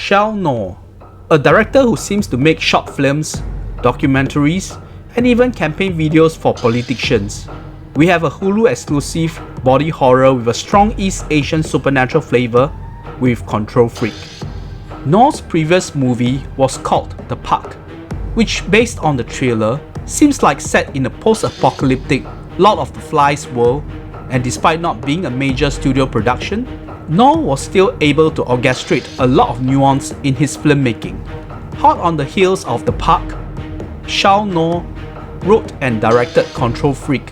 Shal Ngo, a director who seems to make short films, documentaries, and even campaign videos for politicians. We have a Hulu exclusive body horror with a strong East Asian supernatural flavor with Control Freak. Ngo's previous movie was called The Park, which based on the trailer seems like set in a post-apocalyptic Lord of the Flies world, and despite not being a major studio production, Ngo was still able to orchestrate a lot of nuance in his filmmaking. Hot on the heels of The Park, Shal Ngo wrote and directed Control Freak,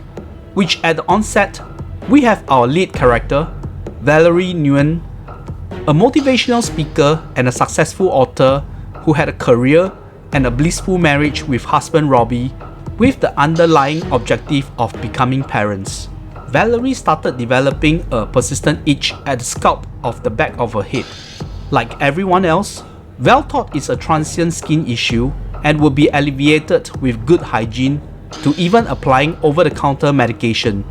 which at the onset, we have our lead character, Valerie Nguyen, a motivational speaker and a successful author who had a career and a blissful marriage with husband Robbie, with the underlying objective of becoming parents. Valerie started developing a persistent itch at the scalp of the back of her head. Like everyone else, Val thought it's a transient skin issue and would be alleviated with good hygiene to even applying over-the-counter medication.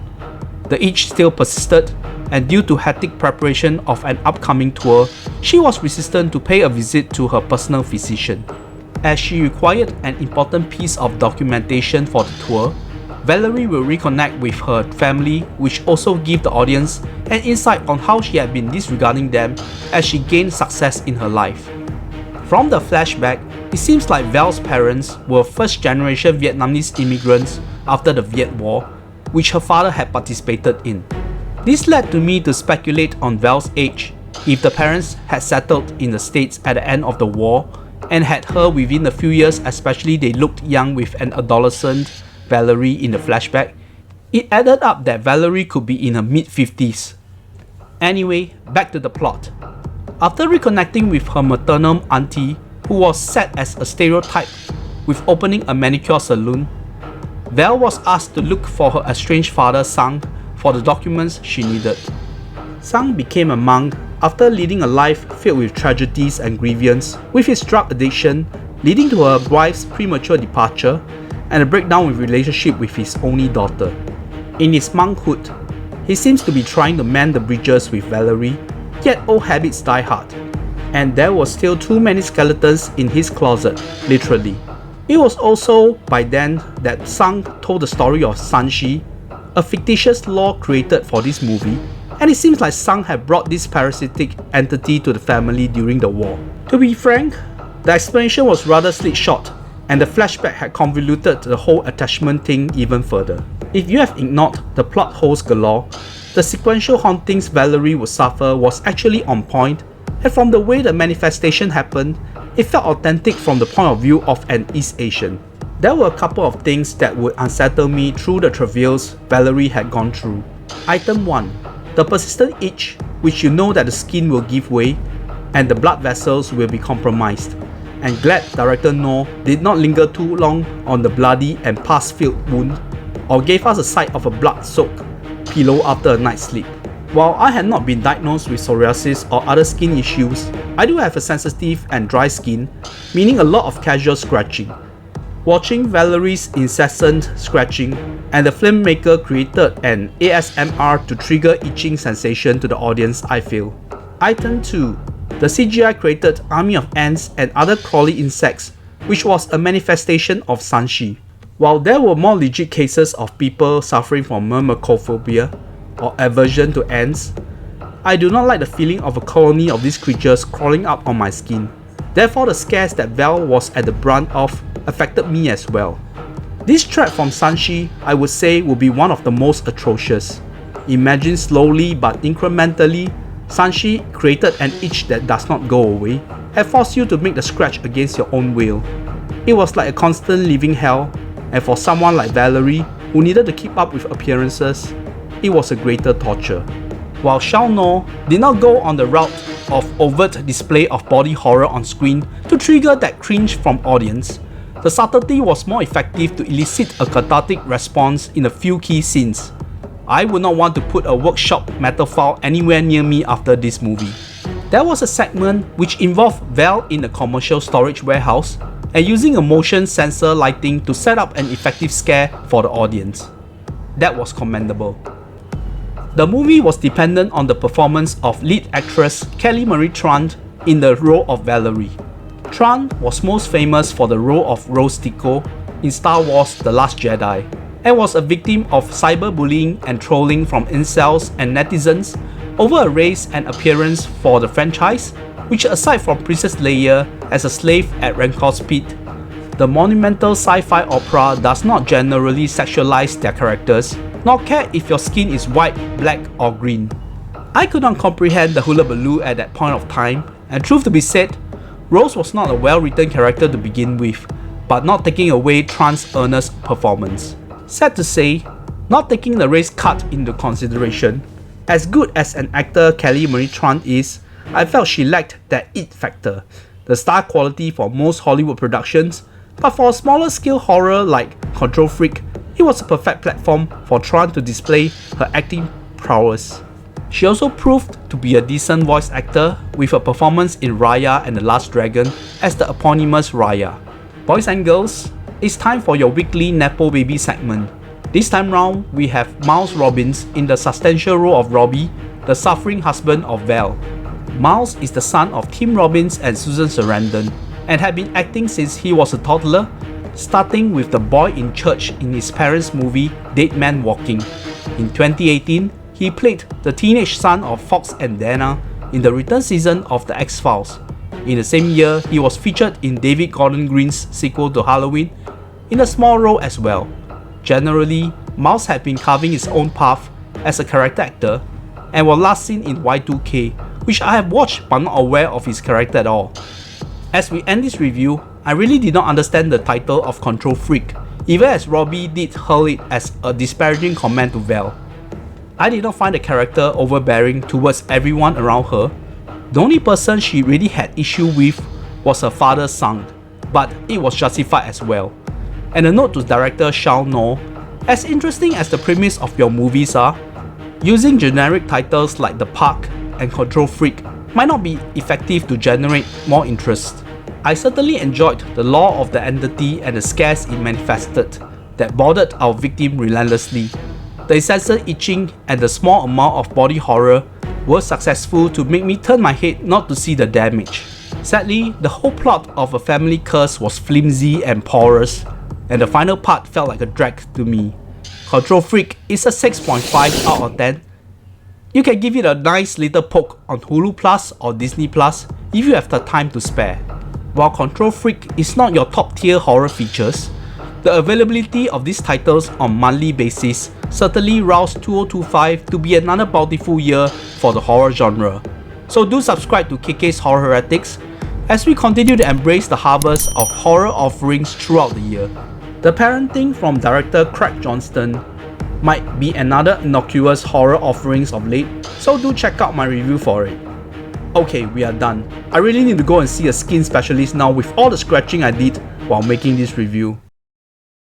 The itch still persisted, and due to hectic preparation of an upcoming tour, she was resistant to pay a visit to her personal physician. As she required an important piece of documentation for the tour, Valerie will reconnect with her family, which also give the audience an insight on how she had been disregarding them as she gained success in her life. From the flashback, it seems like Val's parents were first-generation Vietnamese immigrants after the Viet War, which her father had participated in. This led to me to speculate on Val's age, if the parents had settled in the States at the end of the war and had her within a few years, especially they looked young with an adolescent Valerie in the flashback. It added up that Valerie could be in her mid-50s. Anyway, back to the plot. After reconnecting with her maternal auntie, who was set as a stereotype with opening a manicure salon, Val was asked to look for her estranged father Sang for the documents she needed. Sang became a monk after leading a life filled with tragedies and grievance, with his drug addiction leading to her wife's premature departure and a breakdown with relationship with his only daughter. In his monkhood, he seems to be trying to mend the bridges with Valerie, yet old habits die hard, and there were still too many skeletons in his closet, literally. It was also by then that Sang told the story of Sanshi, a fictitious law created for this movie, and it seems like Sang had brought this parasitic entity to the family during the war. To be frank, the explanation was rather slingshot, and the flashback had convoluted the whole attachment thing even further. If you have ignored the plot holes galore, the sequential hauntings Valerie would suffer was actually on point, and from the way the manifestation happened, it felt authentic from the point of view of an East Asian. There were a couple of things that would unsettle me through the travails Valerie had gone through. Item 1. The persistent itch, which you know that the skin will give way and the blood vessels will be compromised. And glad director Ngo did not linger too long on the bloody and pus-filled wound, or gave us a sight of a blood-soaked pillow after a night's sleep. While I had not been diagnosed with psoriasis or other skin issues, I do have a sensitive and dry skin, meaning a lot of casual scratching. Watching Valerie's incessant scratching and the filmmaker created an ASMR to trigger itching sensation to the audience, I feel. Item 2. The CGI created army of ants and other crawly insects, which was a manifestation of Sanshi. While there were more legit cases of people suffering from myrmecophobia or aversion to ants, I do not like the feeling of a colony of these creatures crawling up on my skin. Therefore, the scares that Val was at the brunt of affected me as well. This threat from Sanshi, I would say, would be one of the most atrocious. Imagine slowly but incrementally, Sanshi created an itch that does not go away and forced you to make the scratch against your own will. It was like a constant living hell, and for someone like Valerie, who needed to keep up with appearances, it was a greater torture. While Shal Ngo did not go on the route of overt display of body horror on screen to trigger that cringe from audience, the subtlety was more effective to elicit a cathartic response in a few key scenes. I would not want to put a workshop metaphor anywhere near me after this movie. There was a segment which involved Val in a commercial storage warehouse and using a motion sensor lighting to set up an effective scare for the audience. That was commendable. The movie was dependent on the performance of lead actress Kelly Marie Tran in the role of Valerie. Tran was most famous for the role of Rose Tico in Star Wars The Last Jedi, and was a victim of cyberbullying and trolling from incels and netizens over a race and appearance for the franchise, which aside from Princess Leia as a slave at Rancor's pit, the monumental sci-fi opera does not generally sexualize their characters, nor care if your skin is white, black or green. I could not comprehend the hullabaloo at that point of time, and truth to be said, Rose was not a well-written character to begin with, but not taking away Tran's earnest performance. Sad to say, not taking the race cut into consideration, as good as an actor Kelly Marie Tran is, I felt she lacked that it factor, the star quality for most Hollywood productions, but for a smaller scale horror like Control Freak, it was a perfect platform for Tran to display her acting prowess. She also proved to be a decent voice actor with a performance in Raya and the Last Dragon as the eponymous Raya. Boys and girls, it's time for your weekly Nepo Baby segment. This time round, we have Miles Robbins in the substantial role of Robbie, the suffering husband of Val. Miles is the son of Tim Robbins and Susan Sarandon, and had been acting since he was a toddler, starting with the boy in church in his parents' movie Dead Man Walking. In 2018, he played the teenage son of Fox and Dana in the return season of The X-Files. In the same year, he was featured in David Gordon Green's sequel to Halloween in a small role as well. Generally, Miles had been carving his own path as a character actor and was last seen in Y2K, which I have watched but not aware of his character at all. As we end this review, I really did not understand the title of Control Freak, even as Robbie did hurl it as a disparaging comment to Val. I did not find the character overbearing towards everyone around her. The only person she really had issue with was her father's son, but it was justified as well. And a note to director Shal Ngo, as interesting as the premise of your movies are, using generic titles like The Park and Control Freak might not be effective to generate more interest. I certainly enjoyed the lore of the entity and the scares it manifested that bothered our victim relentlessly. The incessant itching and the small amount of body horror were successful to make me turn my head not to see the damage. Sadly, the whole plot of a family curse was flimsy and porous, and the final part felt like a drag to me. Control Freak is a 6.5 out of 10. You can give it a nice little poke on Hulu Plus or Disney Plus if you have the time to spare. While Control Freak is not your top tier horror features, the availability of these titles on monthly basis certainly roused 2025 to be another bountiful year for the horror genre. So do subscribe to KK's Horror Heretics as we continue to embrace the harvest of horror offerings throughout the year. The Parenting from director Craig Johnston might be another innocuous horror offerings of late, so do check out my review for it. Okay, we are done. I really need to go and see a skin specialist now with all the scratching I did while making this review.